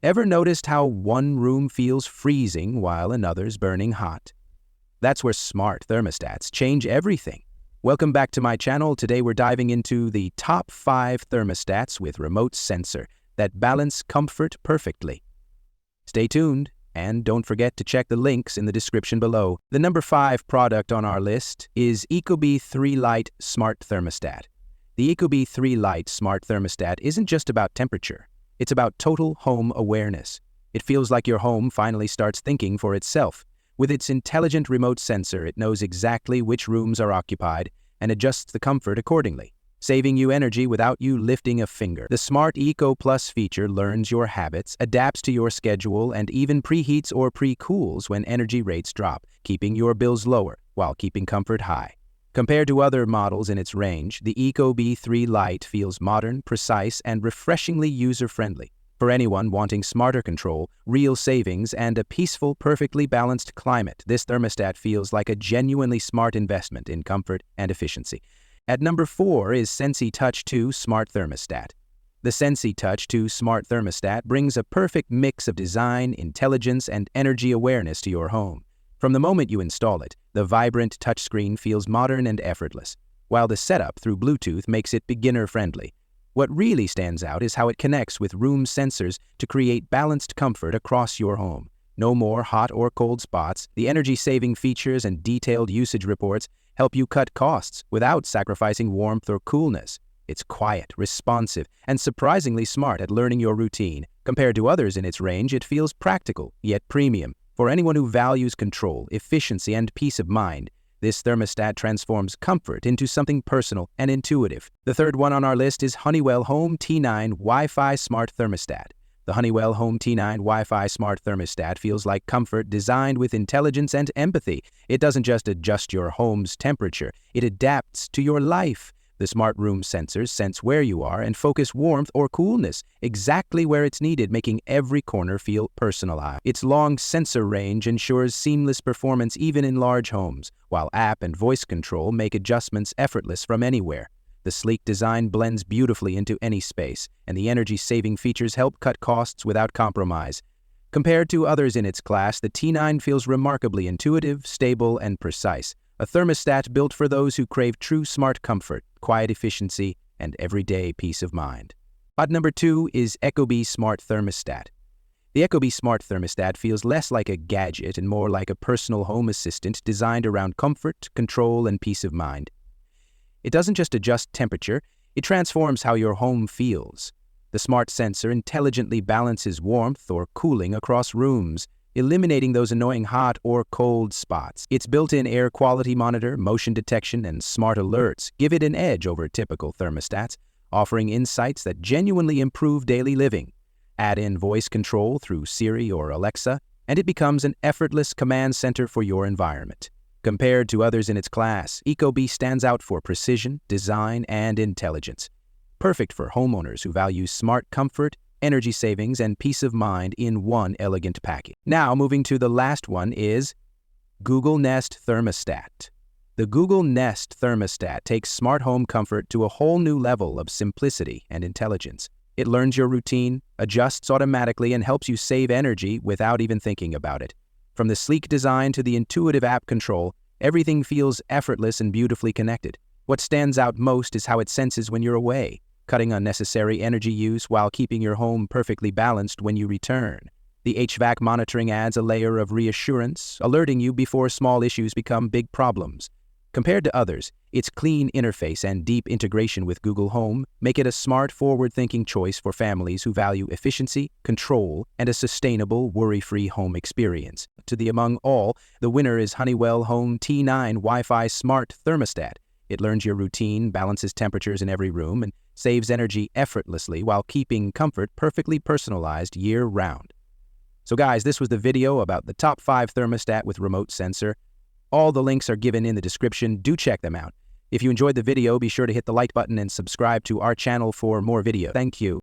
Ever noticed how one room feels freezing while another's burning hot? That's where smart thermostats change everything. Welcome back to my channel. Today we're diving into the top 5 thermostats with remote sensor that balance comfort perfectly. Stay tuned, and don't forget to check the links in the description below. The number 5 product on our list is Ecobee 3 Lite Smart Thermostat. The Ecobee 3 Lite Smart Thermostat isn't just about temperature. It's about total home awareness. It feels like your home finally starts thinking for itself. With its intelligent remote sensor, it knows exactly which rooms are occupied and adjusts the comfort accordingly, saving you energy without you lifting a finger. The Smart Eco Plus feature learns your habits, adapts to your schedule, and even preheats or pre-cools when energy rates drop, keeping your bills lower while keeping comfort high. Compared to other models in its range, the Ecobee 3 Lite feels modern, precise, and refreshingly user-friendly. For anyone wanting smarter control, real savings, and a peaceful, perfectly balanced climate, this thermostat feels like a genuinely smart investment in comfort and efficiency. At number 4 is Sensi Touch 2 Smart Thermostat. The Sensi Touch 2 Smart Thermostat brings a perfect mix of design, intelligence, and energy awareness to your home. From the moment you install it, the vibrant touchscreen feels modern and effortless, while the setup through Bluetooth makes it beginner-friendly. What really stands out is how it connects with room sensors to create balanced comfort across your home. No more hot or cold spots. The energy-saving features and detailed usage reports help you cut costs without sacrificing warmth or coolness. It's quiet, responsive, and surprisingly smart at learning your routine. Compared to others in its range, it feels practical, yet premium. For anyone who values control, efficiency, and peace of mind, this thermostat transforms comfort into something personal and intuitive. The third one on our list is Honeywell Home T9 Wi-Fi Smart Thermostat. The Honeywell Home T9 Wi-Fi Smart Thermostat feels like comfort designed with intelligence and empathy. It doesn't just adjust your home's temperature, it adapts to your life. The smart room sensors sense where you are and focus warmth or coolness exactly where it's needed, making every corner feel personalized. Its long sensor range ensures seamless performance even in large homes, while app and voice control make adjustments effortless from anywhere. The sleek design blends beautifully into any space, and the energy-saving features help cut costs without compromise. Compared to others in its class, the T9 feels remarkably intuitive, stable, and precise. A thermostat built for those who crave true smart comfort, quiet efficiency, and everyday peace of mind. At number 2 is Ecobee Smart Thermostat. The Ecobee Smart Thermostat feels less like a gadget and more like a personal home assistant designed around comfort, control, and peace of mind. It doesn't just adjust temperature, it transforms how your home feels. The smart sensor intelligently balances warmth or cooling across rooms, eliminating those annoying hot or cold spots. Its built-in air quality monitor, motion detection, and smart alerts give it an edge over typical thermostats, offering insights that genuinely improve daily living. Add in voice control through Siri or Alexa, and it becomes an effortless command center for your environment. Compared to others in its class, Ecobee stands out for precision, design, and intelligence. Perfect for homeowners who value smart comfort, energy savings, and peace of mind in one elegant package. Now, moving to the last one is Google Nest Thermostat. The Google Nest Thermostat takes smart home comfort to a whole new level of simplicity and intelligence. It learns your routine, adjusts automatically, and helps you save energy without even thinking about it. From the sleek design to the intuitive app control, everything feels effortless and beautifully connected. What stands out most is how it senses when you're away, cutting unnecessary energy use while keeping your home perfectly balanced when you return. The HVAC monitoring adds a layer of reassurance, alerting you before small issues become big problems. Compared to others, its clean interface and deep integration with Google Home make it a smart, forward-thinking choice for families who value efficiency, control, and a sustainable, worry-free home experience. Among all, the winner is Honeywell Home T9 Wi-Fi Smart Thermostat. It learns your routine, balances temperatures in every room, and saves energy effortlessly while keeping comfort perfectly personalized year-round. So guys, this was the video about the top 5 thermostat with remote sensor. All the links are given in the description. Do check them out. If you enjoyed the video, be sure to hit the like button and subscribe to our channel for more videos. Thank you.